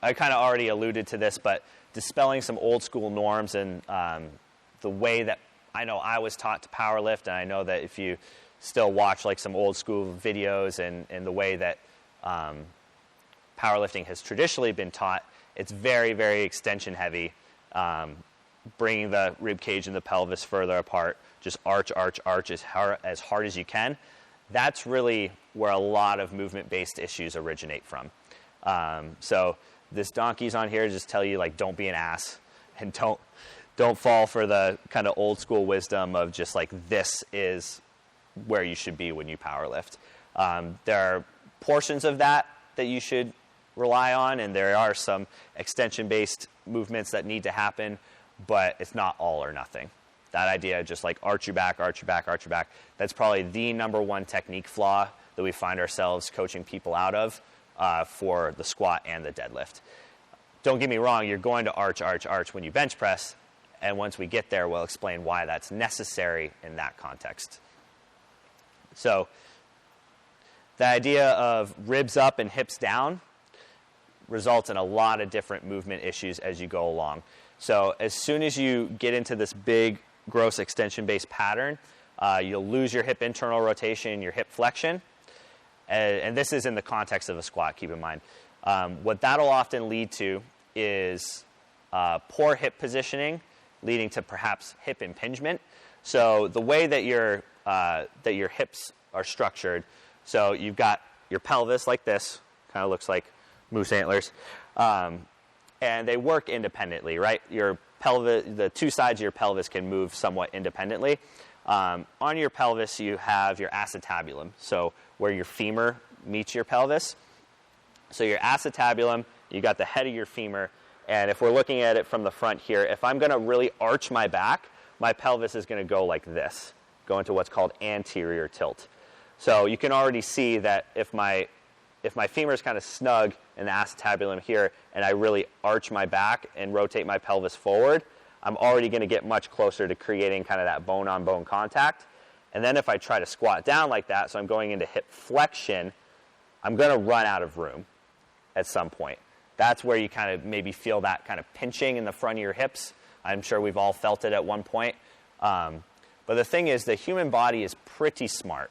I kind of already alluded to this, but dispelling some old school norms and the way that I know I was taught to powerlift, and I know that if you still watch like some old school videos and the way that powerlifting has traditionally been taught, it's very, very extension heavy, bringing the rib cage and the pelvis further apart, just arch as hard as you can. That's really where a lot of movement-based issues originate from. So this donkey's on here to just tell you, like, don't be an ass, and don't fall for the kind of old school wisdom of just like, this is where you should be when you powerlift. There are portions of that you should rely on, and there are some extension-based movements that need to happen, but it's not all or nothing. That idea of just like arch your back, that's probably the number one technique flaw that we find ourselves coaching people out of for the squat and the deadlift. Don't get me wrong, you're going to arch when you bench press, and once we get there, we'll explain why that's necessary in that context. So the idea of ribs up and hips down results in a lot of different movement issues as you go along. So as soon as you get into this big, gross extension-based pattern, you'll lose your hip internal rotation, your hip flexion. And this is in the context of a squat, keep in mind. What that'll often lead to is poor hip positioning, leading to perhaps hip impingement. So the way that your hips are structured, so you've got your pelvis like this, kind of looks like moose antlers, and they work independently, right? Your pelvis, the two sides of your pelvis can move somewhat independently. On your pelvis, you have your acetabulum, so where your femur meets your pelvis. So your acetabulum, you got the head of your femur, and if we're looking at it from the front here, if I'm going to really arch my back, my pelvis is going to go like this, go into what's called anterior tilt. So you can already see that if my femur is kind of snug in the acetabulum here, and I really arch my back and rotate my pelvis forward, I'm already going to get much closer to creating kind of that bone-on-bone contact. And then if I try to squat down like that, so I'm going into hip flexion, I'm going to run out of room at some point. That's where you kind of maybe feel that kind of pinching in the front of your hips. I'm sure we've all felt it at one point. But the thing is, the human body is pretty smart.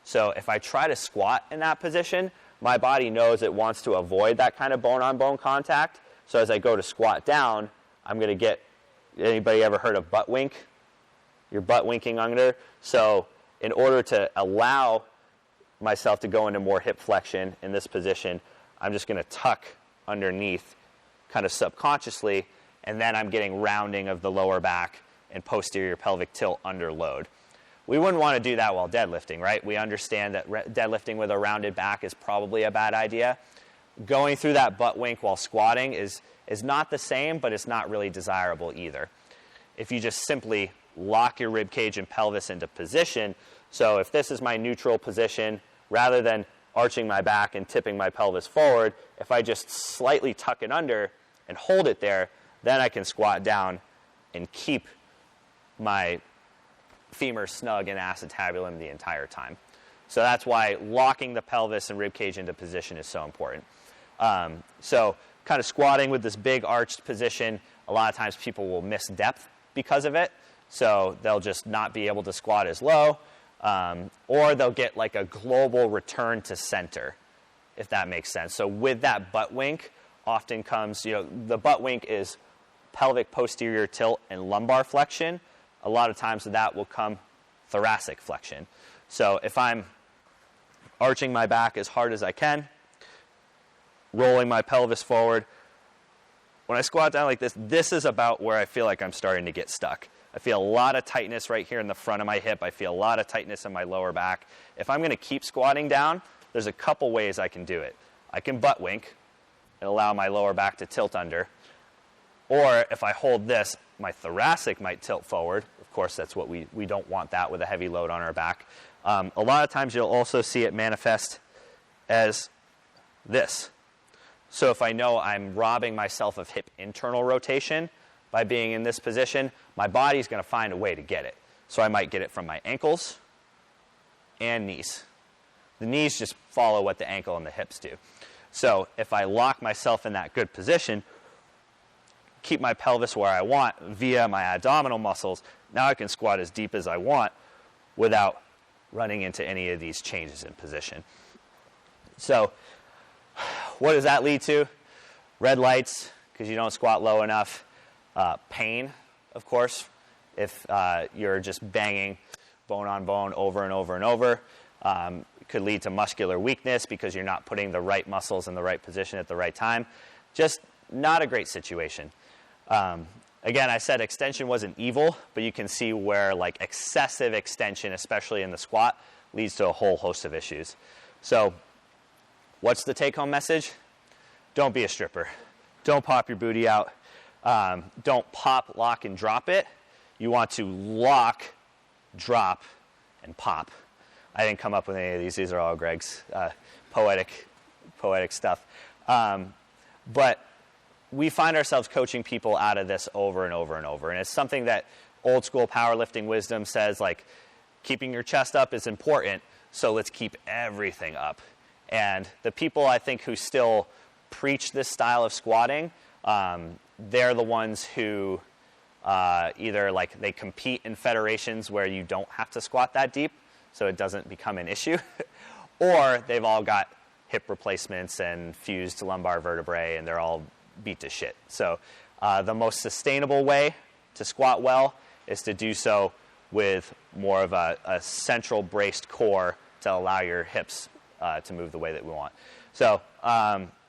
So if I try to squat in that position, my body knows it wants to avoid that kind of bone-on-bone contact. So as I go to squat down, I'm going to get, anybody ever heard of butt wink? You're butt winking under. So in order to allow myself to go into more hip flexion in this position, I'm just going to tuck underneath kind of subconsciously, and then I'm getting rounding of the lower back and posterior pelvic tilt under load. We wouldn't want to do that while deadlifting, right? We understand that deadlifting with a rounded back is probably a bad idea. Going through that butt wink while squatting is not the same, but it's not really desirable either. If you just simply lock your rib cage and pelvis into position, so if this is my neutral position, rather than arching my back and tipping my pelvis forward, if I just slightly tuck it under and hold it there, then I can squat down and keep my femur snug and acetabulum the entire time. So that's why locking the pelvis and rib cage into position is so important. So kind of squatting with this big arched position, a lot of times people will miss depth because of it. So they'll just not be able to squat as low, or they'll get like a global return to center, if that makes sense. So with that butt wink often comes, the butt wink is pelvic posterior tilt and lumbar flexion. A lot of times with that will come thoracic flexion. So if I'm arching my back as hard as I can, rolling my pelvis forward, when I squat down like this, this is about where I feel like I'm starting to get stuck. I feel a lot of tightness right here in the front of my hip. I feel a lot of tightness in my lower back. If I'm going to keep squatting down, there's a couple ways I can do it. I can butt wink and allow my lower back to tilt under. Or if I hold this, my thoracic might tilt forward. Of course, that's what we don't want that with a heavy load on our back. A lot of times you'll also see it manifest as this. So if I know I'm robbing myself of hip internal rotation by being in this position, my body's going to find a way to get it. So I might get it from my ankles and knees. The knees just follow what the ankle and the hips do. So if I lock myself in that good position, keep my pelvis where I want via my abdominal muscles, now I can squat as deep as I want without running into any of these changes in position. So what does that lead to? Red lights, because you don't squat low enough. Pain, of course, if you're just banging bone on bone over and over and over. It could lead to muscular weakness because you're not putting the right muscles in the right position at the right time. Just not a great situation. Again, I said extension wasn't evil, but you can see where like excessive extension, especially in the squat, leads to a whole host of issues. So what's the take-home message? Don't be a stripper. Don't pop your booty out. Don't pop, lock, and drop it. You want to lock, drop, and pop. I didn't come up with any of these. These are all Greg's poetic stuff. But we find ourselves coaching people out of this over and over and over. And it's something that old school powerlifting wisdom says, like, keeping your chest up is important, so let's keep everything up. And the people, I think, who still preach this style of squatting, they're the ones who either like they compete in federations where you don't have to squat that deep, so it doesn't become an issue, or they've all got hip replacements and fused lumbar vertebrae, and they're all beat to shit. So the most sustainable way to squat well is to do so with more of a central braced core to allow your hips to move the way that we want. So